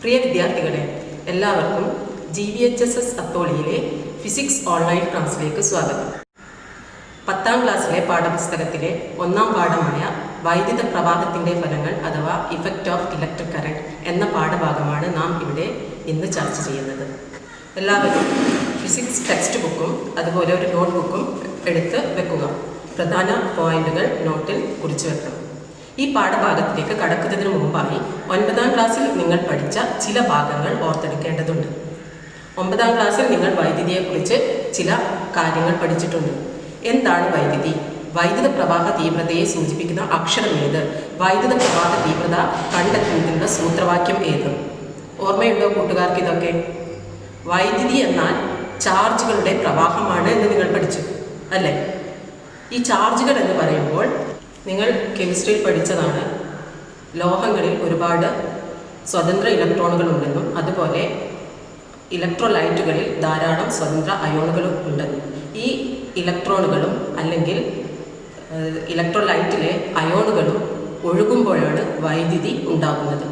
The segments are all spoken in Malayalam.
പ്രിയ വിദ്യാർത്ഥികളെ, എല്ലാവർക്കും GVHSS അത്തോളിയിലെ ഫിസിക്സ് ഓൺലൈൻ ക്ലാസ്സിലേക്ക് സ്വാഗതം. 10ാം ക്ലാസ്സിലെ പാഠപുസ്തകത്തിലെ 1ാം പാഠമായ വൈദ്യുത പ്രവാഹത്തിൻ്റെ ഫലങ്ങൾ അഥവാ ഇഫക്റ്റ് ഓഫ് ഇലക്ട്രിക് കറന്റ് എന്ന പാഠഭാഗമാണ് നാം ഇവിടെ ഇന്ന് ചർച്ച ചെയ്യുന്നത്. എല്ലാവരും ഫിസിക്സ് ടെക്സ്റ്റ് ബുക്കും അതുപോലെ ഒരു നോട്ട് ബുക്കും എടുത്ത് വെക്കുക. പ്രധാന പോയിന്റുകൾ നോട്ടിൽ കുറിച്ചു വെക്കണം. ഈ പാഠഭാഗത്തിലേക്ക് കടക്കുന്നതിന് മുമ്പായി 9ാം ക്ലാസ്സിൽ നിങ്ങൾ പഠിച്ച ചില ഭാഗങ്ങൾ ഓർത്തെടുക്കേണ്ടതുണ്ട്. 9ാം ക്ലാസ്സിൽ നിങ്ങൾ വൈദ്യുതിയെക്കുറിച്ച് ചില കാര്യങ്ങൾ പഠിച്ചിട്ടുണ്ട്. എന്താണ് വൈദ്യുതി? വൈദ്യുത പ്രവാഹ തീവ്രതയെ സൂചിപ്പിക്കുന്ന അക്ഷരം ഏത്? വൈദ്യുത പ്രവാഹ തീവ്രത കണ്ടെത്തുന്നതിനുള്ള സൂത്രവാക്യം ഏത്? ഓർമ്മയുണ്ടോ കൂട്ടുകാർക്ക് ഇതൊക്കെ? വൈദ്യുതി എന്നാൽ ചാർജുകളുടെ പ്രവാഹമാണ് എന്ന് നിങ്ങൾ പഠിച്ചു അല്ലേ? ഈ ചാർജുകൾ എന്ന് പറയുമ്പോൾ നിങ്ങൾ കെമിസ്ട്രിയിൽ പഠിച്ചതാണ്. ലോഹങ്ങളിൽ ഒരുപാട് സ്വതന്ത്ര ഇലക്ട്രോണുകൾ ഉണ്ടെന്നും അതുപോലെ ഇലക്ട്രോലൈറ്റുകളിൽ ധാരാളം സ്വതന്ത്ര അയോണുകളും ഉണ്ടെന്നും ഈ ഇലക്ട്രോണുകളും അല്ലെങ്കിൽ ഇലക്ട്രോലൈറ്റിലെ അയോണുകളും ഒഴുകുമ്പോഴാണ് വൈദ്യുതി ഉണ്ടാകുന്നത്.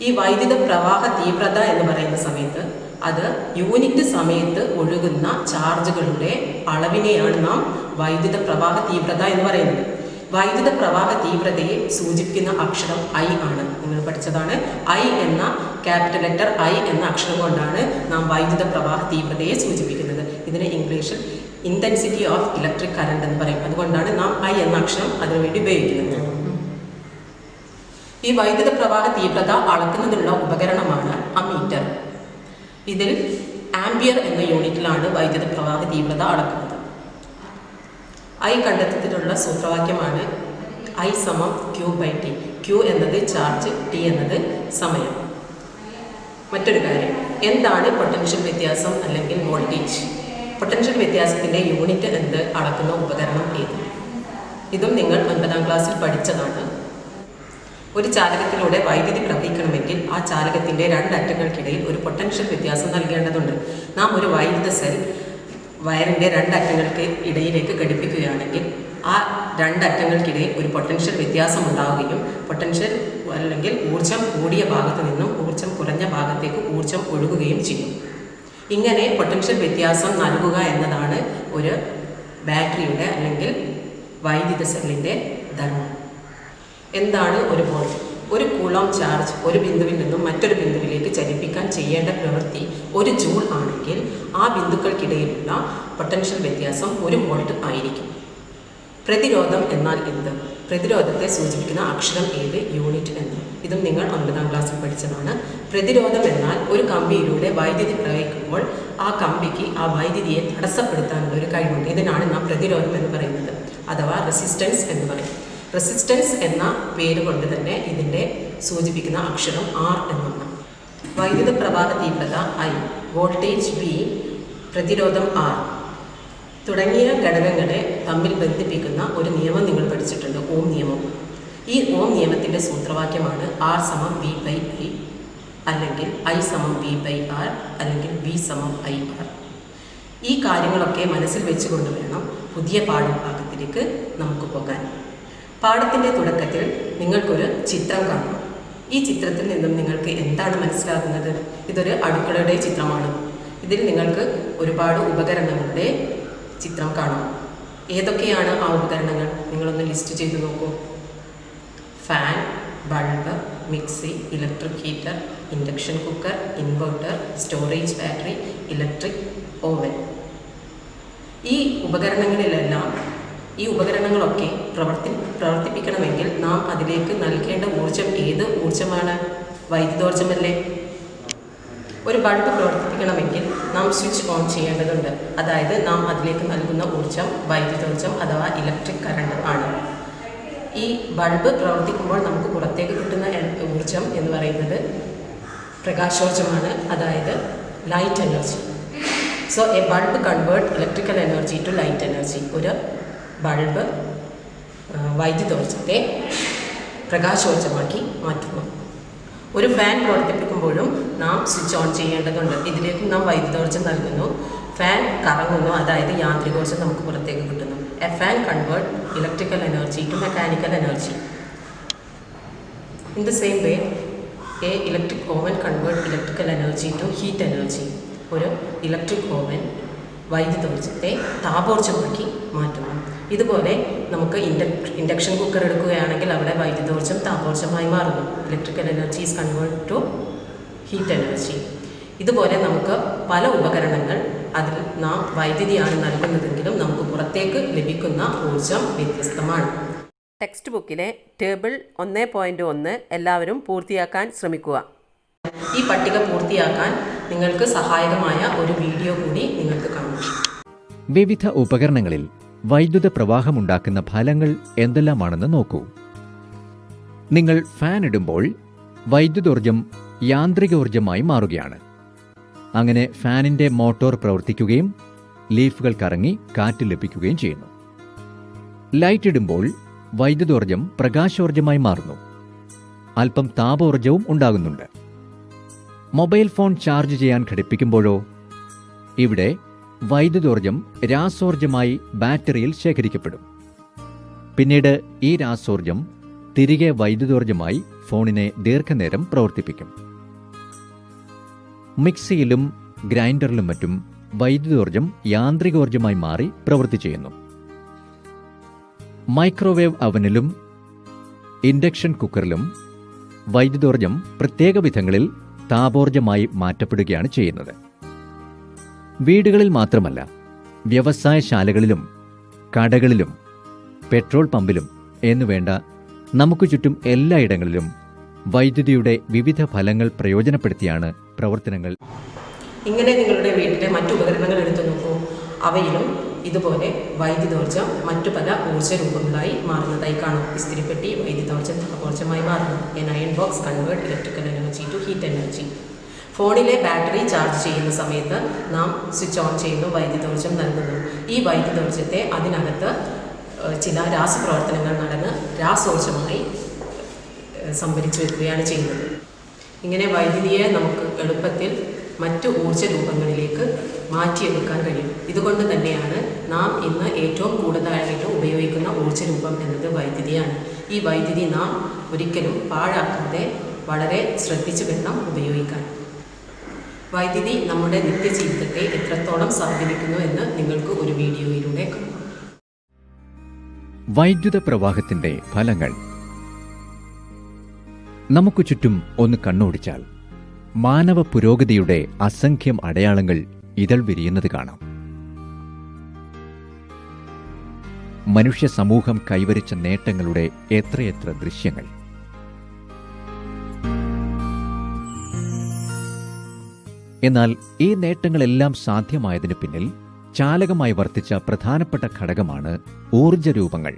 ഈ വൈദ്യുത പ്രവാഹ തീവ്രത എന്ന് പറയുന്ന സമയത്ത് അത് യൂണിറ്റ് സമയത്ത് ഒഴുകുന്ന ചാർജുകളുടെ അളവിനെയാണ് നാം വൈദ്യുത പ്രവാഹ തീവ്രത എന്ന് പറയുന്നത്. വൈദ്യുത പ്രവാഹ തീവ്രതയെ സൂചിപ്പിക്കുന്ന അക്ഷരം I ആണ്. നിങ്ങൾ പഠിച്ചതാണ്. I എന്ന ക്യാപിറ്റൽ ലെറ്റർ I എന്ന അക്ഷരം കൊണ്ടാണ് നാം വൈദ്യുത പ്രവാഹ തീവ്രതയെ സൂചിപ്പിക്കുന്നത്. ഇതിനെ ഇംഗ്ലീഷിൽ ഇൻറ്റൻസിറ്റി ഓഫ് ഇലക്ട്രിക് കറന്റ് എന്ന് പറയും. അതുകൊണ്ടാണ് നാം I എന്ന അക്ഷരം അതിനുവേണ്ടി ഉപയോഗിക്കുന്നത്. ഈ വൈദ്യുത പ്രവാഹ തീവ്രത അളക്കുന്നതിനുള്ള ഉപകരണമാണ് അമ്മീറ്റർ. ഇതിൽ ആംപിയർ എന്ന യൂണിറ്റിലാണ് വൈദ്യുത പ്രവാഹ തീവ്രത അളക്കുന്നത്. I കണ്ടെത്തുന്നതിനുള്ള സൂത്രവാക്യമാണ് I = Q/T. Q എന്നത് ചാർജ്, T എന്നത് സമയം. മറ്റൊരു കാര്യം, എന്താണ് പൊട്ടൻഷ്യൽ വ്യത്യാസം അല്ലെങ്കിൽ വോൾട്ടേജ്? പൊട്ടൻഷ്യൽ വ്യത്യാസത്തിൻ്റെ യൂണിറ്റ് എന്ത്? അളക്കുന്ന ഉപകരണം ഏത്? ഇതും നിങ്ങൾ 9ാം ക്ലാസ്സിൽ പഠിച്ചതാണ്. ഒരു ചാലകത്തിലൂടെ വൈദ്യുതി പ്രവഹിക്കണമെങ്കിൽ ആ ചാലകത്തിൻ്റെ രണ്ടറ്റങ്ങൾക്കിടയിൽ ഒരു പൊട്ടൻഷ്യൽ വ്യത്യാസം നൽകേണ്ടതുണ്ട്. നാം ഒരു വൈദ്യുത സെൽ വയറിൻ്റെ രണ്ടറ്റങ്ങൾക്ക് ഇടയിലേക്ക് ഘടിപ്പിക്കുകയാണെങ്കിൽ ആ രണ്ടറ്റങ്ങൾക്കിടയിൽ ഒരു പൊട്ടൻഷ്യൽ വ്യത്യാസം ഉണ്ടാവുകയും പൊട്ടൻഷ്യൽ അല്ലെങ്കിൽ ഊർജം കൂടിയ ഭാഗത്ത് നിന്നും ഊർജം കുറഞ്ഞ ഭാഗത്തേക്ക് ഊർജം ഒഴുകുകയും ചെയ്യും. ഇങ്ങനെ പൊട്ടൻഷ്യൽ വ്യത്യാസം നൽകുക എന്നതാണ് ഒരു ബാറ്ററിയുടെ അല്ലെങ്കിൽ വൈദ്യുത സെല്ലിൻ്റെ ധർമ്മം. എന്താണ് ഒരു വോൾട്ട്? ഒരു കൂളോം ചാർജ് ഒരു ബിന്ദുവിൽ നിന്നും മറ്റൊരു ബിന്ദുവിലേക്ക് ചലിപ്പിക്കാൻ ചെയ്യേണ്ട പ്രവൃത്തി 1 ജൂൾ ആണെങ്കിൽ ആ ബിന്ദുക്കൾക്കിടയിലുള്ള പൊട്ടൻഷ്യൽ വ്യത്യാസം 1 വോൾട്ട് ആയിരിക്കും. പ്രതിരോധം എന്നാൽ എന്ത്? പ്രതിരോധത്തെ സൂചിപ്പിക്കുന്ന അക്ഷരം ഏത്? യൂണിറ്റ് എന്ന്. ഇതും നിങ്ങൾ 9ാം ക്ലാസ്സിൽ പഠിച്ചതാണ്. പ്രതിരോധം എന്നാൽ ഒരു കമ്പിയിലൂടെ വൈദ്യുതി പ്രവഹിക്കുമ്പോൾ ആ കമ്പിക്ക് ആ വൈദ്യുതിയെ തടസ്സപ്പെടുത്താനുള്ള ഒരു കഴിവുണ്ട്. ഇതിനാണ് നാം പ്രതിരോധം എന്ന് പറയുന്നത്, അഥവാ റെസിസ്റ്റൻസ് എന്ന് പറയും. റെസിസ്റ്റൻസ് എന്ന പേര് കൊണ്ട് തന്നെ ഇതിൻ്റെ സൂചിപ്പിക്കുന്ന അക്ഷരം R എന്നാണ്. വൈദ്യുത പ്രവാഹ തീവ്രത I, വോൾട്ടേജ് V, പ്രതിരോധം R തുടങ്ങിയ ഘടകങ്ങളെ തമ്മിൽ ബന്ധിപ്പിക്കുന്ന ഒരു നിയമം നിങ്ങൾ പഠിച്ചിട്ടുണ്ട്, ഓം നിയമം. ഈ ഓം നിയമത്തിൻ്റെ സൂത്രവാക്യമാണ് R = V/I അല്ലെങ്കിൽ I = V/R അല്ലെങ്കിൽ V = IR. ഈ കാര്യങ്ങളൊക്കെ മനസ്സിൽ വെച്ചുകൊണ്ട് വേണം പുതിയ പാഠഭാഗത്തിലേക്ക് നമുക്ക് പോകാൻ. പാഠത്തിൻ്റെ തുടക്കത്തിൽ നിങ്ങൾക്കൊരു ചിത്രം കാണാം. ഈ ചിത്രത്തിൽ നിന്നും നിങ്ങൾക്ക് എന്താണ് മനസ്സിലാകുന്നത്? ഇതൊരു അടുക്കളയുടെ ചിത്രമാണ്. ഇതിൽ നിങ്ങൾക്ക് ഒരുപാട് ഉപകരണങ്ങളുടെ ചിത്രം കാണാം. ഏതൊക്കെയാണ് ആ ഉപകരണങ്ങൾ? നിങ്ങളൊന്ന് ലിസ്റ്റ് ചെയ്ത് നോക്കൂ. Fan, bulb, mixie, electric heater, induction cooker, inverter, storage battery, electric oven. ഈ ഉപകരണങ്ങളൊക്കെ പ്രവർത്തിപ്പിക്കണമെങ്കിൽ നാം അതിലേക്ക് നൽകേണ്ട ഊർജം ഏത് ഊർജമാണ്? വൈദ്യുതോർജ്ജമല്ലേ? ഒരു ബൾബ് പ്രവർത്തിപ്പിക്കണമെങ്കിൽ നാം സ്വിച്ച് ഓൺ ചെയ്യേണ്ടതുണ്ട്. അതായത് നാം അതിലേക്ക് നൽകുന്ന ഊർജം വൈദ്യുതോർജ്ജം അഥവാ ഇലക്ട്രിക് കറണ്ട് ആണ്. ഈ ബൾബ് പ്രവർത്തിക്കുമ്പോൾ നമുക്ക് പുറത്തേക്ക് കിട്ടുന്ന ഊർജം എന്ന് പറയുന്നത് പ്രകാശോർജ്ജമാണ്, അതായത് light energy. So a bulb convert electrical energy to light energy. ഒരു ബൾബ് വൈദ്യുതോർജ്ജത്തെ പ്രകാശോർജ്ജമാക്കി മാറ്റുന്നു. ഒരു ഫാൻ പ്രവർത്തിപ്പിക്കുമ്പോഴും നാം സ്വിച്ച് ഓൺ ചെയ്യേണ്ടതുണ്ട്. ഇതിലേക്കും നാം വൈദ്യുതോർജ്ജം നൽകുന്നു. ഫാൻ കറങ്ങുന്നു, അതായത് യാന്ത്രികോർജ്ജം നമുക്ക് പുറത്തേക്ക് കിട്ടുന്നു. A fan convert electrical energy to mechanical energy. In the same way a electric oven convert electrical energy to heat energy. ഒരു ഇലക്ട്രിക് ഓവൻ വൈദ്യുതോർജ്ജത്തെ താപോർജ്ജമാക്കി മാറ്റുന്നു. ഇതുപോലെ നമുക്ക് ഇൻഡക്ഷൻ കുക്കർ എടുക്കുകയാണെങ്കിൽ അവിടെ വൈദ്യുതോർജ്ജം താപോർജ്ജമായി മാറുന്നു. Electrical energy is convert to heat energy. ഇതുപോലെ നമുക്ക് പല ഉപകരണങ്ങൾ അതിൽ നാം വൈദ്യുതിയാണ് നൽകുന്നതെങ്കിലും നമുക്ക് പുറത്തേക്ക് ലഭിക്കുന്ന ഊർജം വ്യത്യസ്തമാണ്. ടെക്സ്റ്റ് ബുക്കിലെ ടേബിൾ 1.1 എല്ലാവരും പൂർത്തിയാക്കാൻ ശ്രമിക്കുക. ഈ പട്ടിക പൂർത്തിയാക്കാൻ നിങ്ങൾക്ക് സഹായകമായ ഒരു വീഡിയോ കൂടി നിങ്ങൾക്ക് കാണാം. വിവിധ ഉപകരണങ്ങളിൽ വൈദ്യുത പ്രവാഹമുണ്ടാക്കുന്ന ഫലങ്ങൾ എന്തെല്ലാമാണെന്ന് നോക്കൂ. നിങ്ങൾ ഫാൻ ഇടുമ്പോൾ വൈദ്യുതോർജ്ജം യാന്ത്രികോർജ്ജമായി മാറുകയാണ്. അങ്ങനെ ഫാനിന്റെ മോട്ടോർ പ്രവർത്തിക്കുകയും ലീഫുകൾ കറങ്ങി കാറ്റ് ലഭിക്കുകയും ചെയ്യുന്നു. ലൈറ്റ് ഇടുമ്പോൾ വൈദ്യുതോർജ്ജം പ്രകാശോർജ്ജമായി മാറുന്നു. അല്പം താപോർജ്ജവും ഉണ്ടാകുന്നുണ്ട്. മൊബൈൽ ഫോൺ ചാർജ് ചെയ്യാൻ ഘടിപ്പിക്കുമ്പോഴോ ഇവിടെ വൈദ്യുതോർജ്ജം രാസോർജ്ജമായി ബാറ്ററിയിൽ ശേഖരിക്കപ്പെടും. പിന്നീട് ഈ രാസോർജ്ജം തിരികെ വൈദ്യുതോർജ്ജമായി ഫോണിനെ ദീർഘനേരം പ്രവർത്തിപ്പിക്കും. മിക്സിയിലും ഗ്രൈൻഡറിലും മറ്റും വൈദ്യുതോർജ്ജം യാന്ത്രികോർജ്ജമായി മാറി പ്രവൃത്തി ചെയ്യുന്നു. മൈക്രോവേവ് അവനിലും ഇൻഡക്ഷൻ കുക്കറിലും വൈദ്യുതോർജ്ജം പ്രത്യേക വിധങ്ങളിൽ താപോർജ്ജമായി മാറ്റപ്പെടുകയാണ് ചെയ്യുന്നത്. വീടുകളിൽ മാത്രമല്ല, വ്യവസായശാലകളിലും കടകളിലും പെട്രോൾ പമ്പിലും എന്നുവേണ്ട നമുക്ക് ചുറ്റും എല്ലായിടങ്ങളിലും വൈദ്യുതിയുടെ വിവിധ ഫലങ്ങൾ പ്രയോജനപ്പെടുത്തിയാണ് പ്രവർത്തനങ്ങൾ. ഇങ്ങനെ നിങ്ങളുടെ വീട്ടിലെ മറ്റു ഉപകരണങ്ങൾ എടുത്തു നോക്കൂ. അവയിലും ഇതുപോലെ വൈദ്യുതോർജ്ജം മറ്റു പല ഊർജ്ജ രൂപങ്ങളായി മാറുന്നതായി കാണും. ഇസ്തിരിപ്പെട്ടി വൈദ്യുതോർജ്ജം താപോർജ്ജമായി മാറുന്നു. An iron box convert electrical energy to heat energy. ഫോണിലെ ബാറ്ററി ചാർജ് ചെയ്യുന്ന സമയത്ത് നാം സ്വിച്ച് ഓൺ ചെയ്യുന്നു, വൈദ്യുതോർജ്ജം നൽകുന്നു. ഈ വൈദ്യുതോർജ്ജത്തെ അതിനകത്ത് ചില രാസപ്രവർത്തനങ്ങൾ നടന്ന് രാസോർജ്ജമായി സംഭരിച്ചു വെക്കുകയാണ് ചെയ്യുന്നത്. ഇങ്ങനെ വൈദ്യുതിയെ നമുക്ക് എളുപ്പത്തിൽ മറ്റു ഊർജ്ജ രൂപങ്ങളിലേക്ക് മാറ്റിയെടുക്കാൻ കഴിയും. ഇതുകൊണ്ട് തന്നെയാണ് നാം ഇന്ന് ഏറ്റവും കൂടുതലായിട്ട് ഉപയോഗിക്കുന്ന ഊർജ്ജ രൂപം എന്നത് വൈദ്യുതിയാണ്. ഈ വൈദ്യുതി നാം ഒരിക്കലും പാഴാക്കാതെ വളരെ ശ്രദ്ധിച്ചു വേണം ഉപയോഗിക്കാൻ. വൈദ്യുതി നമ്മുടെ നിത്യജീവിതത്തെ എത്രത്തോളം സ്വാധീനിക്കുന്നു എന്ന് നിങ്ങൾക്ക് ഒരു വീഡിയോയിലൂടെ കാണാം. വൈദ്യുത പ്രവാഹത്തിന്റെ ഫലങ്ങൾ. നമുക്ക് ചുറ്റും ഒന്ന് കണ്ണോടിച്ചാൽ മാനവ പുരോഗതിയുടെ അസംഖ്യം അടയാളങ്ങൾ ഇതൾ വിരിയുന്നത് കാണാം. മനുഷ്യ സമൂഹം കൈവരിച്ച നേട്ടങ്ങളുടെ എത്രയെത്ര ദൃശ്യങ്ങൾ. എന്നാൽ ഈ നേട്ടങ്ങളെല്ലാം സാധ്യമായതിനു പിന്നിൽ ചാലകമായി വർത്തിച്ച പ്രധാനപ്പെട്ട ഘടകമാണ് ഊർജ്ജരൂപങ്ങൾ.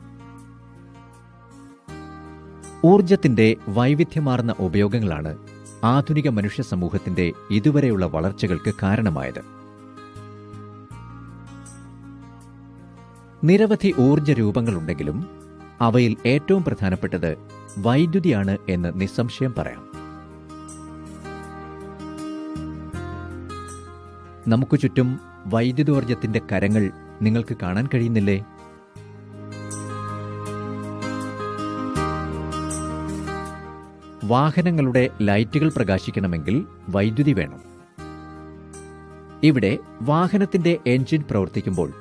ഊർജ്ജത്തിന്റെ വൈവിധ്യമാർന്ന ഉപയോഗങ്ങളാണ് ആധുനിക മനുഷ്യ സമൂഹത്തിന്റെ ഇതുവരെയുള്ള വളർച്ചകൾക്ക് കാരണമായത്. നിരവധി ഊർജ്ജരൂപങ്ങളുണ്ടെങ്കിലും അവയിൽ ഏറ്റവും പ്രധാനപ്പെട്ടത് വൈദ്യുതിയാണ് എന്ന് നിസ്സംശയം പറയാം. നമുക്ക് ചുറ്റും വൈദ്യുതോർജ്ജത്തിന്റെ കരങ്ങൾ നിങ്ങൾക്ക് കാണാൻ കഴിയുന്നില്ലേ? വാഹനങ്ങളുടെ ലൈറ്റുകൾ പ്രകാശിക്കണമെങ്കിൽ വൈദ്യുതി വേണം. ഇവിടെ വാഹനത്തിന്റെ എഞ്ചിൻ പ്രവർത്തിക്കുമ്പോൾ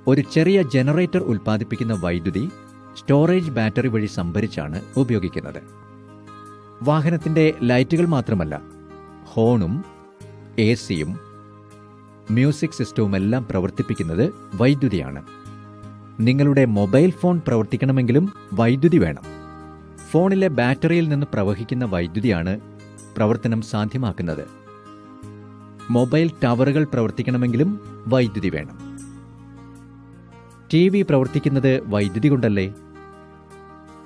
ഒരു ചെറിയ ജനറേറ്റർ ഉൽപ്പാദിപ്പിക്കുന്ന വൈദ്യുതി സ്റ്റോറേജ് ബാറ്ററി വഴി സംഭരിച്ചാണ് ഉപയോഗിക്കുന്നത്. വാഹനത്തിന്റെ ലൈറ്റുകൾ മാത്രമല്ല, ഹോണും AC-യും മ്യൂസിക് സിസ്റ്റവുമെല്ലാം പ്രവർത്തിപ്പിക്കുന്നത് വൈദ്യുതിയാണ്. നിങ്ങളുടെ മൊബൈൽ ഫോൺ പ്രവർത്തിക്കണമെങ്കിലും വൈദ്യുതി വേണം. ഫോണിലെ ബാറ്ററിയിൽ നിന്ന് പ്രവഹിക്കുന്ന വൈദ്യുതിയാണ് പ്രവർത്തനം സാധ്യമാക്കുന്നത്. മൊബൈൽ ടവറുകൾ പ്രവർത്തിക്കണമെങ്കിലും വൈദ്യുതി വേണം. TV പ്രവർത്തിക്കുന്നത് വൈദ്യുതി കൊണ്ടല്ലേ?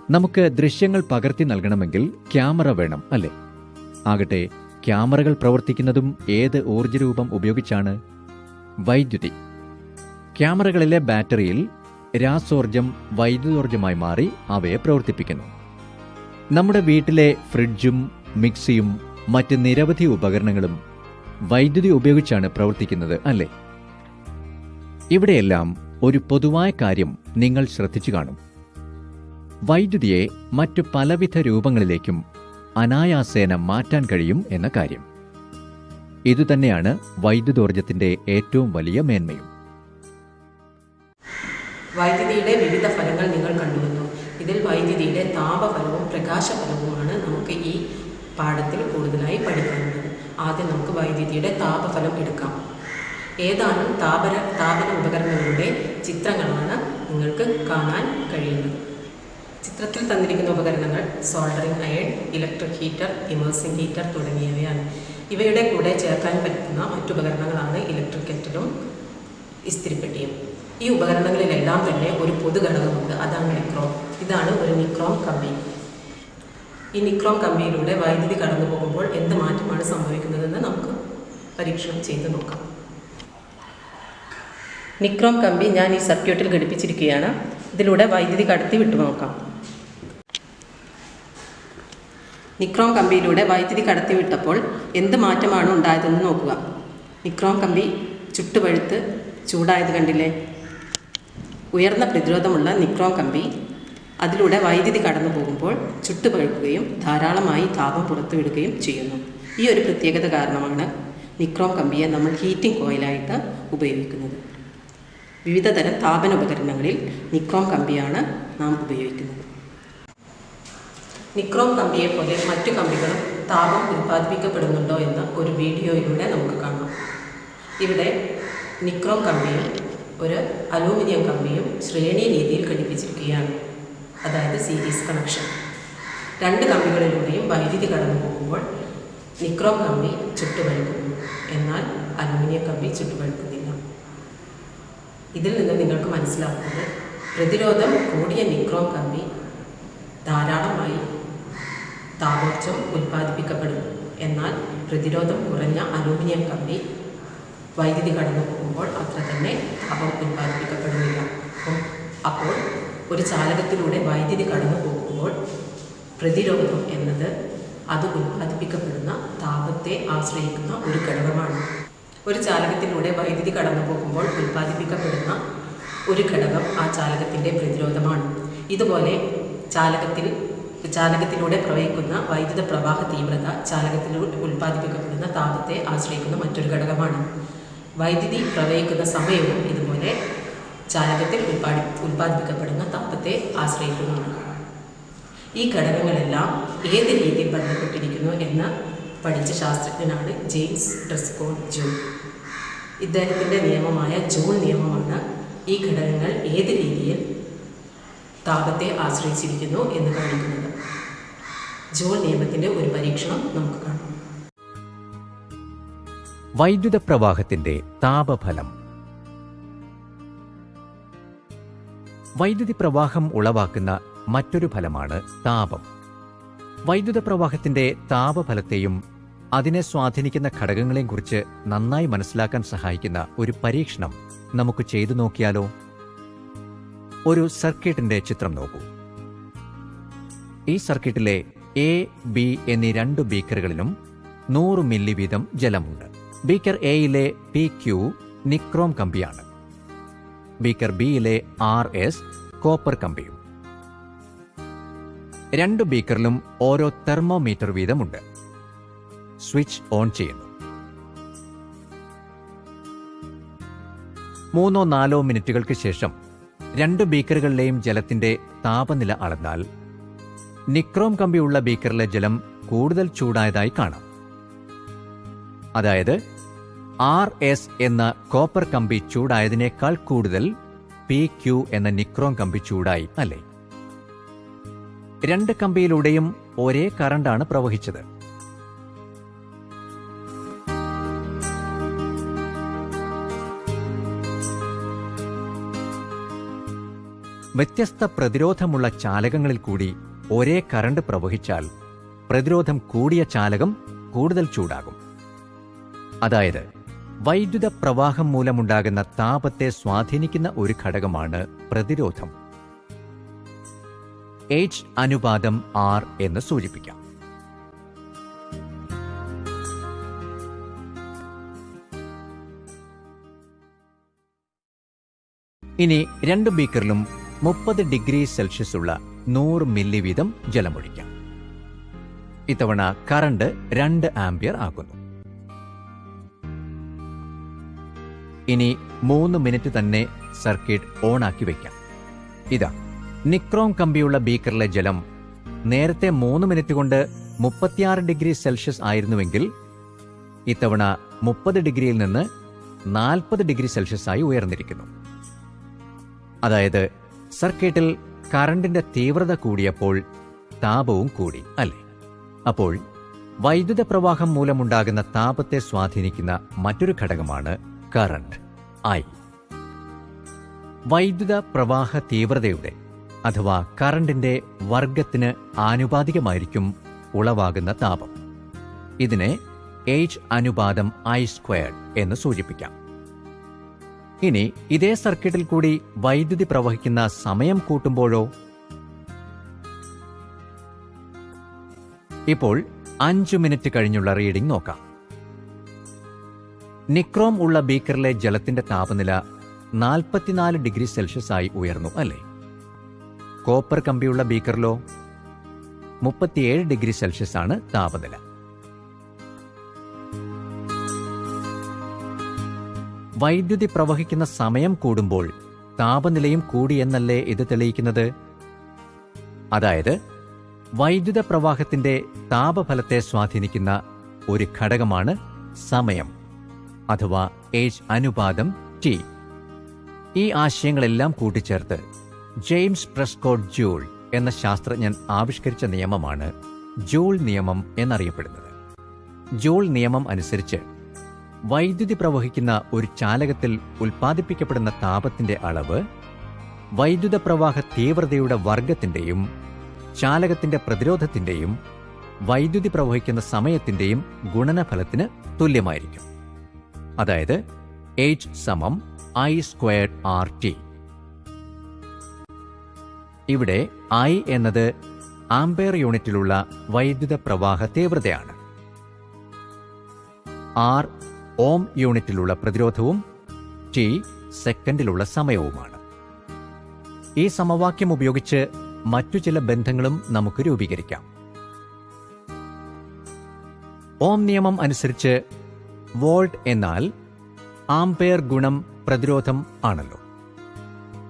നമുക്ക് ദൃശ്യങ്ങൾ പകർത്തി നൽകണമെങ്കിൽ ക്യാമറ വേണം, അല്ലേ? ആകട്ടെ, ക്യാമറകൾ പ്രവർത്തിക്കുന്നതും ഏത് ഊർജ്ജരൂപം ഉപയോഗിച്ചാണ്? വൈദ്യുതി. ക്യാമറകളിലെ ബാറ്ററിയിൽ രാസോർജ്ജം വൈദ്യുതോർജ്ജമായി മാറി അവയെ പ്രവർത്തിപ്പിക്കുന്നു. നമ്മുടെ വീട്ടിലെ ഫ്രിഡ്ജും മിക്സിയും മറ്റ് നിരവധി ഉപകരണങ്ങളും വൈദ്യുതി ഉപയോഗിച്ചാണ് പ്രവർത്തിക്കുന്നത്, അല്ലേ? ഇവിടെയെല്ലാം ഒരു പൊതുവായ കാര്യം നിങ്ങൾ ശ്രദ്ധിച്ചു കാണും. വൈദ്യുതിയെ മറ്റു പലവിധ രൂപങ്ങളിലേക്കും അനായാസേന മാറ്റാൻ കഴിയും എന്ന കാര്യം. ഇതുതന്നെയാണ് വൈദ്യുതോർജ്ജത്തിന്റെ ഏറ്റവും വലിയ മേന്മയും. വൈദ്യുതിയുടെ വിവിധ ഫലങ്ങൾ നിങ്ങൾ കണ്ടുവന്നു. ഇതിൽ വൈദ്യുതിയുടെ താപഫലവും പ്രകാശഫലവുമാണ് നമുക്ക് ഈ പാഠത്തിൽ കൂടുതലായി പഠിക്കാനുള്ളത്. ആദ്യം നമുക്ക് വൈദ്യുതിയുടെ താപഫലം എടുക്കാം. ഏതാനും താപന ഉപകരണങ്ങളുടെ ചിത്രങ്ങളാണ് നിങ്ങൾക്ക് കാണാൻ കഴിയുന്നത്. ചിത്രത്തിൽ തന്നിരിക്കുന്ന ഉപകരണങ്ങൾ soldering iron, electric heater, immersing heater തുടങ്ങിയവയാണ്. ഇവയുടെ കൂടെ ചേർക്കാൻ പറ്റുന്ന മറ്റുപകരണങ്ങളാണ് ഇലക്ട്രിക് കെറ്റിലും ഇസ്തിരിപ്പെട്ടിയും. ഈ ഉപകരണങ്ങളിലെല്ലാം തന്നെ ഒരു പൊതു ഘടകമുണ്ട്, അതാണ് നിക്രോം. ഇതാണ് ഒരു നിക്രോം കമ്പി. ഈ നിക്രോം കമ്പിയിലൂടെ വൈദ്യുതി കടന്നു പോകുമ്പോൾ എന്ത് മാറ്റമാണ് സംഭവിക്കുന്നതെന്ന് നമുക്ക് പരീക്ഷണം ചെയ്ത് നോക്കാം. നിക്രോം കമ്പി ഞാൻ ഈ സർക്യൂട്ടിൽ ഘടിപ്പിച്ചിരിക്കുകയാണ്. ഇതിലൂടെ വൈദ്യുതി കടത്തി വിട്ടു നോക്കാം. നിക്രോം കമ്പിയിലൂടെ വൈദ്യുതി കടത്തി വിട്ടപ്പോൾ എന്ത് മാറ്റമാണ് ഉണ്ടായതെന്ന് നോക്കുക. നിക്രോം കമ്പി ചുട്ടുപഴുത്ത് ചൂടായത് കണ്ടില്ലേ? ഉയർന്ന പ്രതിരോധമുള്ള നിക്രോം കമ്പി അതിലൂടെ വൈദ്യുതി കടന്നു പോകുമ്പോൾ ചുട്ടുപഴുക്കുകയും ധാരാളമായി താപം പുറത്തുവിടുകയും ചെയ്യുന്നു. ഈ ഒരു പ്രത്യേകത കാരണമാണ് നിക്രോം കമ്പിയെ നമ്മൾ ഹീറ്റിംഗ് കോയിലായിട്ട് ഉപയോഗിക്കുന്നത്. വിവിധ തരം താപന ഉപകരണങ്ങളിൽ നിക്രോം കമ്പിയാണ് നാം ഉപയോഗിക്കുന്നത്. നിക്രോം കമ്പിയെ പോലെ മറ്റു കമ്പികളും താപം ഉൽപ്പാദിപ്പിക്കപ്പെടുന്നുണ്ടോ എന്ന ഒരു വീഡിയോയിലൂടെ നമുക്ക് കാണാം. ഇവിടെ നിക്രോം കമ്പിയും ഒരു അലൂമിനിയം കമ്പിയും ശ്രേണി രീതിയിൽ ഘടിപ്പിച്ചിരിക്കുകയാണ്, അതായത് സീരീസ് കണക്ഷൻ. രണ്ട് കമ്പികളിലൂടെയും വൈദ്യുതി കടന്നു പോകുമ്പോൾ നിക്രോം കമ്പി ചുട്ടുപഴുക്കുന്നു, എന്നാൽ അലൂമിനിയം കമ്പി ചുട്ടുപഴുക്കുന്നില്ല. ഇതിൽ നിന്ന് നിങ്ങൾക്ക് മനസ്സിലാക്കുന്നത് പ്രതിരോധം കൂടിയ നിക്രോം കമ്പി ധാരാളമായി താപോർജ്ജം ഉൽപ്പാദിപ്പിക്കപ്പെടുന്നു, എന്നാൽ പ്രതിരോധം കുറഞ്ഞ അലൂമിനിയം കമ്പി വൈദ്യുതി കടന്നു പോകുമ്പോൾ അത്ര തന്നെ താപം ഉൽപ്പാദിപ്പിക്കപ്പെടുന്നില്ല. അപ്പോൾ ഒരു ചാലകത്തിലൂടെ വൈദ്യുതി കടന്നു പോകുമ്പോൾ പ്രതിരോധം എന്നത് അത് ഉൽപ്പാദിപ്പിക്കപ്പെടുന്ന താപത്തെ ആശ്രയിക്കുന്ന ഒരു ഘടകമാണ്. ഒരു ചാലകത്തിലൂടെ വൈദ്യുതി കടന്നു പോകുമ്പോൾ ഉൽപ്പാദിപ്പിക്കപ്പെടുന്ന ഒരു ഘടകം ആ ചാലകത്തിൻ്റെ പ്രതിരോധമാണ്. ഇതുപോലെ ചാലകത്തിലൂടെ പ്രവഹിക്കുന്ന വൈദ്യുത പ്രവാഹ തീവ്രത ചാലകത്തിലൂടെ ഉൽപ്പാദിപ്പിക്കപ്പെടുന്ന താപത്തെ ആശ്രയിക്കുന്ന മറ്റൊരു ഘടകമാണ്. വൈദ്യുതി പ്രവഹിക്കുന്ന സമയവും ഇതുപോലെ ചാലകത്തിൽ ഉൽപ്പാദിപ്പിക്കപ്പെടുന്ന താപത്തെ ആശ്രയിക്കുന്നതാണ്. ഈ ഘടകങ്ങളെല്ലാം ഏത് രീതിയിൽ ബന്ധപ്പെട്ടിരിക്കുന്നു എന്ന് പഠിച്ച ശാസ്ത്രജ്ഞനാണ് ജെയിംസ് ഡ്രെസ്കോട്ട് ജൂൾ. ഇദ്ദേഹത്തിൻ്റെ നിയമമായ ജൂൾ നിയമമാണ് ഈ ഘടകങ്ങൾ ഏത് രീതിയിൽ താപത്തെ ആശ്രയിച്ചിരിക്കുന്നു എന്ന് കാണിക്കുന്നത്. ജൂൾ നിയമത്തിൻ്റെ ഒരു പരീക്ഷണം നമുക്ക് കാണാം. വൈദ്യുത പ്രവാഹത്തിന്റെ താപഫലം. വൈദ്യുതി പ്രവാഹം ഉളവാക്കുന്ന മറ്റൊരു ഫലമാണ് താപം. വൈദ്യുത പ്രവാഹത്തിന്റെ താപഫലത്തെയും അതിനെ സ്വാധീനിക്കുന്ന ഘടകങ്ങളെയും കുറിച്ച് നന്നായി മനസ്സിലാക്കാൻ സഹായിക്കുന്ന ഒരു പരീക്ഷണം നമുക്ക് ചെയ്തു നോക്കിയാലോ? ഒരു സർക്യൂട്ടിന്റെ ചിത്രം നോക്കൂ. ഈ സർക്യൂട്ടിലെ എ, ബി എന്നീ രണ്ട് ബീക്കറുകളിലും 100 മില്ലി വീതം ജലമുണ്ട്. ബീക്കർ എയിലെ PQ നിക്രോം കമ്പിയാണ്. ബീക്കർ ബിയിലെ RS കോപ്പർ കമ്പിയും. രണ്ട് ബീക്കറിലും ഓരോ തെർമോമീറ്റർ വീതമുണ്ട്. സ്വിച്ച് ഓൺ ചെയ്യുന്നു. 3-4 മിനിറ്റുകൾക്ക് ശേഷം രണ്ട് ബീക്കറുകളിലെയും ജലത്തിന്റെ താപനില അളന്നാൽ നിക്രോം കമ്പിയുള്ള ബീക്കറിലെ ജലം കൂടുതൽ ചൂടായതായി കാണാം. അതായത് RS എന്ന കോപ്പർ കമ്പി ചൂടായതിനേക്കാൾ കൂടുതൽ PQ എന്ന നിക്രോം കമ്പി ചൂടായി, അല്ലേ? രണ്ട് കമ്പിയിലൂടെയും ഒരേ കറണ്ടാണ് പ്രവഹിച്ചത്. വ്യത്യസ്ത പ്രതിരോധമുള്ള ചാലകങ്ങളിൽ കൂടി ഒരേ കറണ്ട് പ്രവഹിച്ചാൽ പ്രതിരോധം കൂടിയ ചാലകം കൂടുതൽ ചൂടാകും. അതായത് വൈദ്യുത പ്രവാഹം മൂലമുണ്ടാകുന്ന താപത്തെ സ്വാധീനിക്കുന്ന ഒരു ഘടകമാണ് പ്രതിരോധം. H/R എന്ന് സൂചിപ്പിക്കാം. ഇനി രണ്ട് ബീക്കറിലും 30 ഡിഗ്രി സെൽഷ്യസ് ഉള്ള 100 മില്ലി വീതം ജലമൊഴിക്കാം. ഇത്തവണ കറണ്ട് 2 ആംപിയർ ആക്കുന്നു. ഇനി 3 മിനിറ്റ് തന്നെ സർക്യൂട്ട് ഓണാക്കി വയ്ക്കാം. ഇതാ, നിക്രോം കമ്പിയുള്ള ബീക്കറിലെ ജലം നേരത്തെ 3 മിനിറ്റ് കൊണ്ട് 36 ഡിഗ്രി സെൽഷ്യസ് ആയിരുന്നുവെങ്കിൽ ഇത്തവണ 30 ഡിഗ്രിയിൽ നിന്ന് 40 ഡിഗ്രി സെൽഷ്യസ് ആയി ഉയർന്നിരിക്കുന്നു. അതായത് സർക്യൂട്ടിൽ കറണ്ടിന്റെ തീവ്രത കൂടിയപ്പോൾ താപവും കൂടി, അല്ലേ? അപ്പോൾ വൈദ്യുത പ്രവാഹം മൂലമുണ്ടാകുന്ന താപത്തെ സ്വാധീനിക്കുന്ന മറ്റൊരു ഘടകമാണ് കറണ്ട്, ഐ. വൈദ്യുത പ്രവാഹ തീവ്രതയുടെ അഥവാ കറണ്ടിന്റെ വർഗത്തിന് ആനുപാതികമായിരിക്കും ഉളവാകുന്ന താപം. ഇതിനെ എച്ച് അനുപാതം I² എന്ന് സൂചിപ്പിക്കാം. ഇനി ഇതേ സർക്യൂട്ടിൽ കൂടി വൈദ്യുതി പ്രവഹിക്കുന്ന സമയം കൂട്ടുമ്പോഴോ? ഇപ്പോൾ 5 മിനിറ്റ് കഴിഞ്ഞുള്ള റീഡിംഗ് നോക്കാം. നിക്രോം ഉള്ള ബീക്കറിലെ ജലത്തിന്റെ താപനില 44 ഡിഗ്രി സെൽഷ്യസ് ആയി ഉയർന്നു, അല്ലേ? കോപ്പർ കമ്പിയുള്ള ബീക്കറിലോ 37 ഡിഗ്രി സെൽഷ്യസ് ആണ് താപനില. വൈദ്യുതി പ്രവഹിക്കുന്ന സമയം കൂടുമ്പോൾ താപനിലയും കൂടിയെന്നല്ലേ ഇത് തെളിയിക്കുന്നത്? അതായത് വൈദ്യുത പ്രവാഹത്തിന്റെ താപഫലത്തെ സ്വാധീനിക്കുന്ന ഒരു ഘടകമാണ് സമയം അഥവാ എച്ച് അനുപാതം T. ഈ ആശയങ്ങളെല്ലാം കൂട്ടിച്ചേർത്ത് ജെയിംസ് പ്രെസ്കോട്ട് ജൂൾ എന്ന ശാസ്ത്രജ്ഞൻ ആവിഷ്കരിച്ച നിയമമാണ് ജൂൾ നിയമം എന്നറിയപ്പെടുന്നത്. ജൂൾ നിയമം അനുസരിച്ച് വൈദ്യുതി പ്രവഹിക്കുന്ന ഒരു ചാലകത്തിൽ ഉൽപ്പാദിപ്പിക്കപ്പെടുന്ന താപത്തിന്റെ അളവ് വൈദ്യുത പ്രവാഹ തീവ്രതയുടെ വർഗത്തിന്റെയും ചാലകത്തിന്റെ പ്രതിരോധത്തിന്റെയും വൈദ്യുതി പ്രവഹിക്കുന്ന സമയത്തിന്റെയും ഗുണനഫലത്തിന് തുല്യമായിരിക്കും. അതായത് H I² RT. ഇവിടെ I എന്നത് ആംപെയർ യൂണിറ്റിലുള്ള വൈദ്യുത പ്രവാഹ തീവ്രതയാണ്. R ഓം യൂണിറ്റിലുള്ള പ്രതിരോധവും T സെക്കൻഡിലുള്ള സമയവുമാണ്. ഈ സമവാക്യം ഉപയോഗിച്ച് മറ്റു ചില ബന്ധങ്ങളും നമുക്ക് രൂപീകരിക്കാം. ഓം നിയമം അനുസരിച്ച് വോൾട്ട് എന്നാൽ ആംപെയർ ഗുണം പ്രതിരോധം ആണല്ലോ.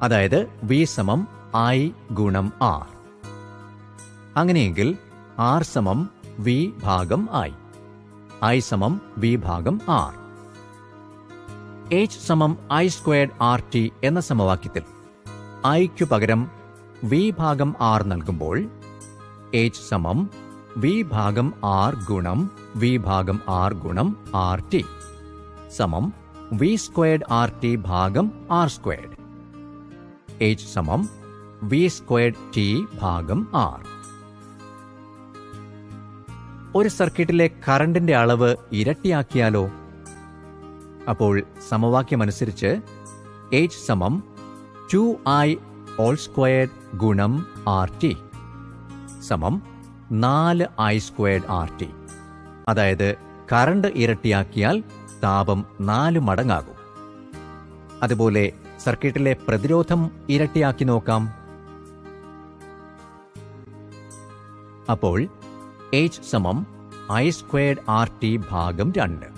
അതായത് V I ഗുണം R. അങ്ങനെയെങ്കിൽ R V ഭാഗം I, I V ഭാഗം R. H I² RT എന്ന സമവാക്യത്തിൽ Iക്കു പകരം V ഭാഗം R നൽകുമ്പോൾ H V ഭാഗം R ഗുണം V ഭാഗം R ഗുണം RT V² RT ഭാഗം R². H V² T ഭാഗം R. ഒരു സർക്യൂട്ടിലെ കറണ്ടിന്റെ അളവ് ഇരട്ടിയാക്കിയാലോ? അപ്പോൾ സമവാക്യമനുസരിച്ച് H 2I² ഗുണം RT 4I² RT. അതായത് കറണ്ട് ഇരട്ടിയാക്കിയാൽ താപം 4 മടങ്ങാകും. അതുപോലെ സർക്യൂട്ടിലെ പ്രതിരോധം ഇരട്ടിയാക്കി നോക്കാം. അപ്പോൾ H I² RT ഭാഗം 2.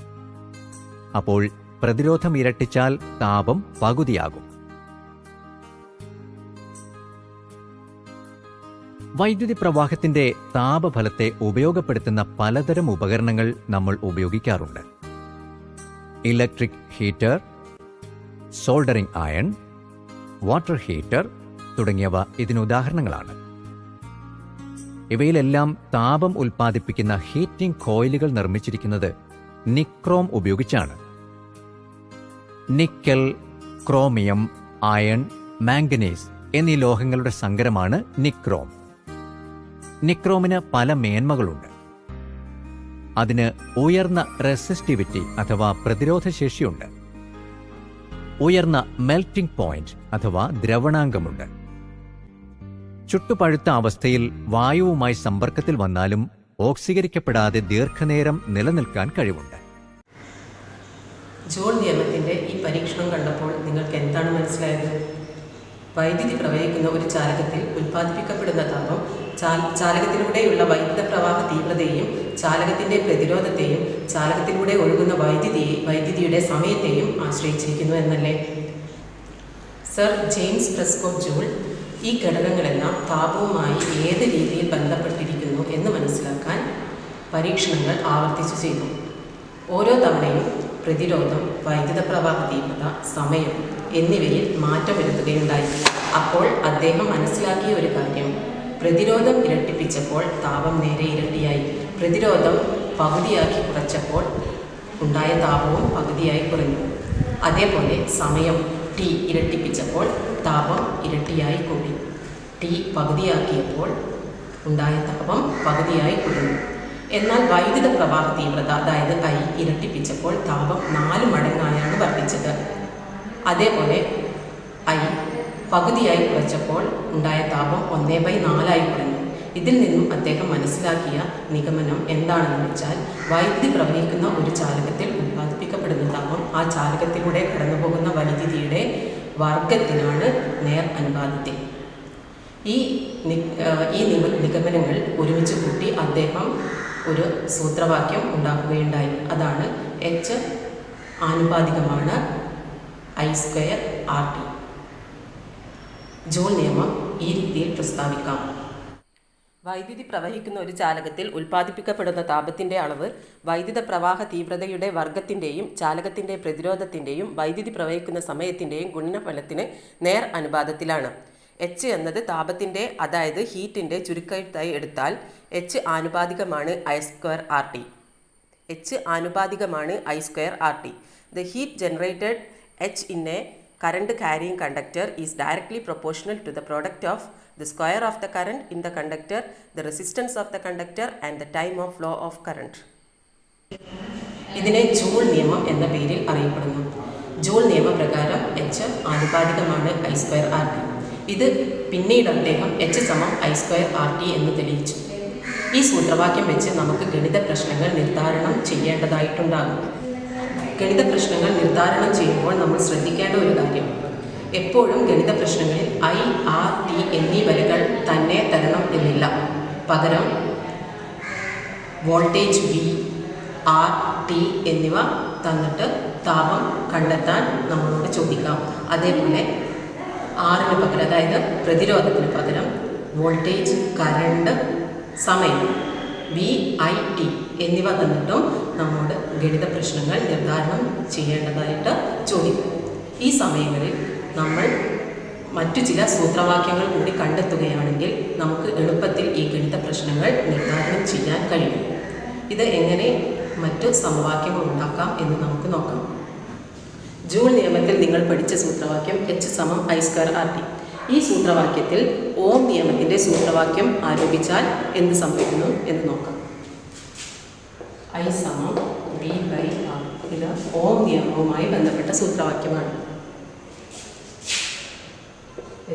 അപ്പോൾ പ്രതിരോധം ഇരട്ടിച്ചാൽ താപം പകുതിയാകും. വൈദ്യുതി പ്രവാഹത്തിന്റെ താപഫലത്തെ ഉപയോഗപ്പെടുത്തുന്ന പലതരം ഉപകരണങ്ങൾ നമ്മൾ ഉപയോഗിക്കാറുണ്ട്. Electric heater, soldering iron, water heater തുടങ്ങിയവ ഇതിനുദാഹരണങ്ങളാണ്. ഇവയിലെല്ലാം താപം ഉൽപ്പാദിപ്പിക്കുന്ന ഹീറ്റിംഗ് കോയിലുകൾ നിർമ്മിച്ചിരിക്കുന്നത് നിക്രോം ഉപയോഗിച്ചാണ്. നിക്കൽ, ക്രോമിയം, അയൺ, മാംഗനീസ് എന്നീ ലോഹങ്ങളുടെ സങ്കരമാണ് നിക്രോം. നിക്രോമിന് പല മേന്മകളുണ്ട്. അതിന് ഉയർന്ന റെസിസ്റ്റിവിറ്റി അഥവാ പ്രതിരോധശേഷിയുണ്ട്. ഉയർന്ന മെൽറ്റിംഗ് പോയിന്റ് അഥവാ ദ്രവണാങ്കമുണ്ട്. ചുട്ടുപഴുത്ത അവസ്ഥയിൽ വായുവുമായി സമ്പർക്കത്തിൽ വന്നാലും ഓക്സീകരിക്കപ്പെടാതെ ദീർഘനേരം നിലനിൽക്കാൻ കഴിവുണ്ട്. ജൂൾ നിയമത്തിന്റെ ഈ പരീക്ഷണം കണ്ടപ്പോൾ നിങ്ങൾക്ക് എന്താണ് മനസ്സിലായത്? വൈദ്യുതി പ്രവഹിക്കുന്ന ഒരു ചാലകത്തിൽ ഉൽപ്പാദിപ്പിക്കപ്പെടുന്ന താപം ചാലകത്തിലൂടെയുള്ള വൈദ്യുത പ്രവാഹ തീവ്രതയെയും ചാലകത്തിൻ്റെ പ്രതിരോധത്തെയും ചാലകത്തിലൂടെ ഒഴുകുന്ന വൈദ്യുതിയുടെ സമയത്തെയും ആശ്രയിച്ചിരിക്കുന്നു എന്നല്ലേ? സർ ജെയിംസ് പ്രെസ്കോട്ട് ജൂൾ ഈ ഘടകങ്ങളെല്ലാം താപവുമായി ഏത് രീതിയിൽ ബന്ധപ്പെട്ടിരിക്കുന്നു എന്ന് മനസ്സിലാക്കാൻ പരീക്ഷണങ്ങൾ ആവർത്തിച്ചു ചെയ്തു. ഓരോ തവണയും പ്രതിരോധം, വൈദ്യുത പ്രവാഹ തീവ്രത, സമയം എന്നിവയിൽ മാറ്റം വരുത്തുകയുണ്ടായി. അപ്പോൾ അദ്ദേഹം മനസ്സിലാക്കിയ ഒരു കാര്യം, പ്രതിരോധം ഇരട്ടിപ്പിച്ചപ്പോൾ താപം നേരെ ഇരട്ടിയായി, പ്രതിരോധം പകുതിയാക്കി കുറച്ചപ്പോൾ ഉണ്ടായ താപവും പകുതിയായി കുറഞ്ഞു. അതേപോലെ സമയം ടി ഇരട്ടിപ്പിച്ചപ്പോൾ താപം ഇരട്ടിയായി കൂടി, ടി പകുതിയാക്കിയപ്പോൾ ഉണ്ടായ താപം പകുതിയായി കുറഞ്ഞു. എന്നാൽ വൈദ്യുത പ്രവാഹ തീവ്രത, അതായത് ഐ, ഇരട്ടിപ്പിച്ചപ്പോൾ താപം 4 മടങ്ങായാണ് വർദ്ധിച്ചത്. അതേപോലെ ഐ പകുതിയായി കുറച്ചപ്പോൾ ഉണ്ടായ താപം 1/4 കുറഞ്ഞു. ഇതിൽ നിന്നും അദ്ദേഹം മനസ്സിലാക്കിയ നിഗമനം എന്താണെന്ന് വെച്ചാൽ, വൈദ്യുതി പ്രവഹിക്കുന്ന ഒരു ചാലകത്തിൽ ഉൽപ്പാദിപ്പിക്കപ്പെടുന്ന താപം ആ ചാലകത്തിലൂടെ കടന്നുപോകുന്ന വൈദ്യുതിയുടെ വർഗത്തിനാണ് നേർ അനുപാതത്തിൽ. ഈ നിഗമനങ്ങൾ ഒരുമിച്ച് കൂട്ടി അദ്ദേഹം ഒരു സൂത്രവാക്യം ഉണ്ടാക്കുകയുണ്ടായി. അതാണ് എച്ച് ആനുപാതികമാണ് I²RT. ജൂൾ നിയമം ഈ രീതിയിൽ പ്രസ്താവിക്കാം. വൈദ്യുതി പ്രവഹിക്കുന്ന ഒരു ചാലകത്തിൽ ഉൽപ്പാദിപ്പിക്കപ്പെടുന്ന താപത്തിൻ്റെ അളവ് വൈദ്യുത പ്രവാഹ തീവ്രതയുടെ വർഗത്തിൻ്റെയും ചാലകത്തിൻ്റെ പ്രതിരോധത്തിൻ്റെയും വൈദ്യുതി പ്രവഹിക്കുന്ന സമയത്തിൻ്റെയും ഗുണനഫലത്തിന് നേർ അനുപാതത്തിലാണ്. എച്ച് എന്നത് താപത്തിൻ്റെ, അതായത് ഹീറ്റിൻ്റെ ചുരുക്കെഴുത്തായി എടുത്താൽ എച്ച് ആനുപാതികമാണ് I²RT. എച്ച് ആനുപാതികമാണ് I²RT. The heat generated H in a current carrying conductor is directly proportional to the product of the square of the current in the conductor, the resistance of the conductor and the time of flow of current. ഇതിനെ ജൂൾ നിയമം എന്ന പേരിൽ അറിയപ്പെടുന്നു. ജൂൾ നിയമപ്രകാരം എച്ച് ആനുപാതികമാണ് I²RT. ഇത് പിന്നീട് അദ്ദേഹം എച്ച് സമം I²RT എന്ന് തെളിയിച്ചു. ഈ സൂത്രവാക്യം വെച്ച് നമുക്ക് ഗണിത പ്രശ്നങ്ങൾ നിർദ്ധാരണം ചെയ്യേണ്ടതായിട്ടുണ്ടാകും. ഗണിത പ്രശ്നങ്ങൾ നിർദ്ധാരണം ചെയ്യുമ്പോൾ നമ്മൾ ശ്രദ്ധിക്കേണ്ട ഒരു കാര്യം, എപ്പോഴും ഗണിത പ്രശ്നങ്ങളിൽ I, R, T എന്നീ വരികൾ തന്നെ തരണം എന്നില്ല. പകരം വോൾട്ടേജ് V, R, T എന്നിവ തന്നിട്ട് താപം കണ്ടെത്താൻ നമ്മളോട് ചോദിക്കാം. അതേപോലെ ആറിന് പകരം, അതായത് പ്രതിരോധത്തിന് പകരം വോൾട്ടേജ്, കറണ്ട്, സമയം VIT എന്നിവ തന്നിട്ടും നമ്മോട് ഗണിത പ്രശ്നങ്ങൾ നിർദ്ധാരണം ചെയ്യേണ്ടതായിട്ട് ചോദിക്കും. ഈ സമയങ്ങളിൽ നമ്മൾ മറ്റു ചില സൂത്രവാക്യങ്ങൾ കൂടി കണ്ടെത്തുകയാണെങ്കിൽ നമുക്ക് എളുപ്പത്തിൽ ഈ ഗണിത പ്രശ്നങ്ങൾ നിർദ്ധാരണം ചെയ്യാൻ കഴിയും. ഇത് എങ്ങനെ മറ്റു സമവാക്യങ്ങൾ ഉണ്ടാക്കാം എന്ന് നമുക്ക് നോക്കാം. ജൂൾ നിയമത്തിൽ നിങ്ങൾ പഠിച്ച സൂത്രവാക്യം H സമം I²RT. ഈ സൂത്രവാക്യത്തിൽ ഓം നിയമത്തിൻ്റെ സൂത്രവാക്യം ആരോപിച്ചാൽ എന്ത് സംഭവിക്കുന്നു എന്ന് നോക്കാം. I സമം V/R. ഇത് ഓം നിയമവുമായി ബന്ധപ്പെട്ട സൂത്രവാക്യമാണ്.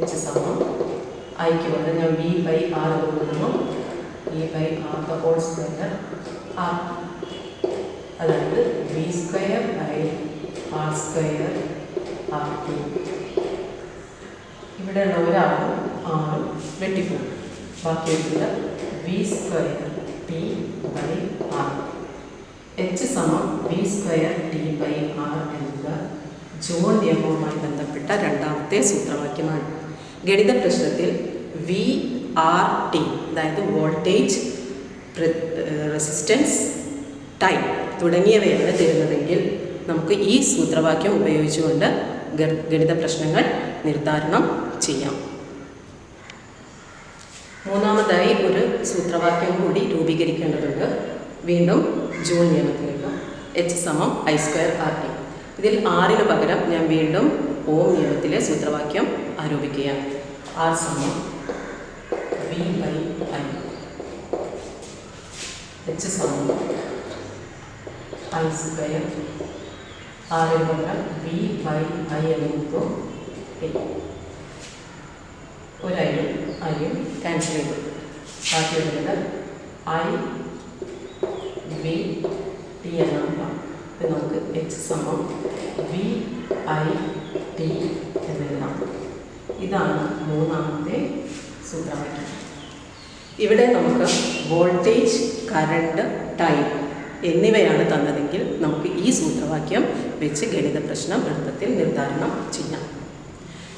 H സമം Iക്ക് പകരം ഞാൻ V/R കൊടുക്കുന്നു. V/R the whole square R. അതായത് V²/R²RT. ഇവിടെയുള്ള ഒരാളും ആറും വെട്ടിപ്പോകും. ബാക്കി എടുക്കുന്നത് V²T/R. H സമം V²T/R എന്നത് ജൂൾ നിയമവുമായി ബന്ധപ്പെട്ട രണ്ടാമത്തെ സൂത്രവാക്യമാണ്. ഗണിത പ്രശ്നത്തിൽ VRT, അതായത് വോൾട്ടേജ്, റെസിസ്റ്റൻസ്, ടൈം തുടങ്ങിയവയാണ് തരുന്നതെങ്കിൽ നമുക്ക് ഈ സൂത്രവാക്യം ഉപയോഗിച്ചുകൊണ്ട് ഗണിത പ്രശ്നങ്ങൾ നിർദ്ധാരണം ചെയ്യാം. മൂന്നാമതായി ഒരു സൂത്രവാക്യം കൂടി രൂപീകരിക്കേണ്ടതുണ്ട്. വീണ്ടും ജൂൾ നിയമത്തിലേക്ക് H സമം I²RT. ഇതിൽ ആറിന് പകരം ഞാൻ വീണ്ടും ഓം നിയമത്തിലെ സൂത്രവാക്യം ആരോപിക്കുകയാണ്. R സമം V/I. H സമം I². ആറിന് പകരം V/I എന്നെടുത്തു. ഒരയും അയും ക്യാൻസൽ ചെയ്തു. ബാക്കി വരുന്നത് I/V/T എന്നാണ്. ഇത് നമുക്ക് H സമം V/I/T എന്നെഴുതാം. ഇതാണ് മൂന്നാമത്തെ സൂത്രവാക്യം. ഇവിടെ നമുക്ക് വോൾട്ടേജ്, കറണ്ട്, ടൈം എന്നിവയാണ് തന്നതെങ്കിൽ നമുക്ക് ഈ സൂത്രവാക്യം വെച്ച് ഗണിത പ്രശ്നം എളുപ്പത്തിൽ നിർദ്ധാരണം ചെയ്യാം.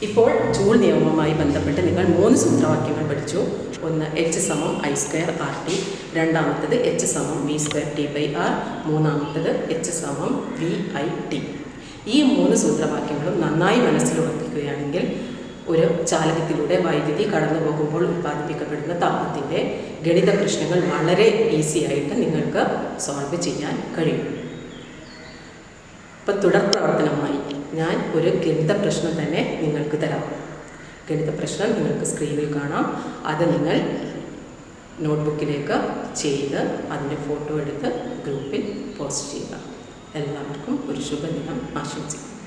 ഇപ്പോൾ ജൂൾ നിയമവുമായി ബന്ധപ്പെട്ട് നിങ്ങൾ 3 സൂത്രവാക്യങ്ങൾ പഠിച്ചു. ഒന്ന് H=I²RT, രണ്ടാമത്തത് H=V²T/R, മൂന്നാമത്തത് H=VIT. ഈ 3 സൂത്രവാക്യങ്ങളും നന്നായി മനസ്സിലുറപ്പിക്കുകയാണെങ്കിൽ ഒരു ചാലകത്തിലൂടെ വൈദ്യുതി കടന്നു പോകുമ്പോൾ ഉത്പാദിപ്പിക്കപ്പെടുന്ന താപത്തിൻ്റെ ഗണിത പ്രശ്നങ്ങൾ വളരെ ഈസി ആയിട്ട് നിങ്ങൾക്ക് സോൾവ് ചെയ്യാൻ കഴിയും. ഇപ്പം തുടർ പ്രവർത്തനമായി ഞാൻ ഒരു ഗണിത പ്രശ്നം തന്നെ നിങ്ങൾക്ക് തരാം. ഗണിത പ്രശ്നം നിങ്ങൾക്ക് സ്ക്രീനിൽ കാണാം. അത് നിങ്ങൾ നോട്ട്ബുക്കിലേക്ക് ചെയ്ത് അതിൻ്റെ ഫോട്ടോ എടുത്ത് ഗ്രൂപ്പിൽ പോസ്റ്റ് ചെയ്യുക. എല്ലാവർക്കും ഒരു ശുഭദിനം ആശംസിക്കുന്നു.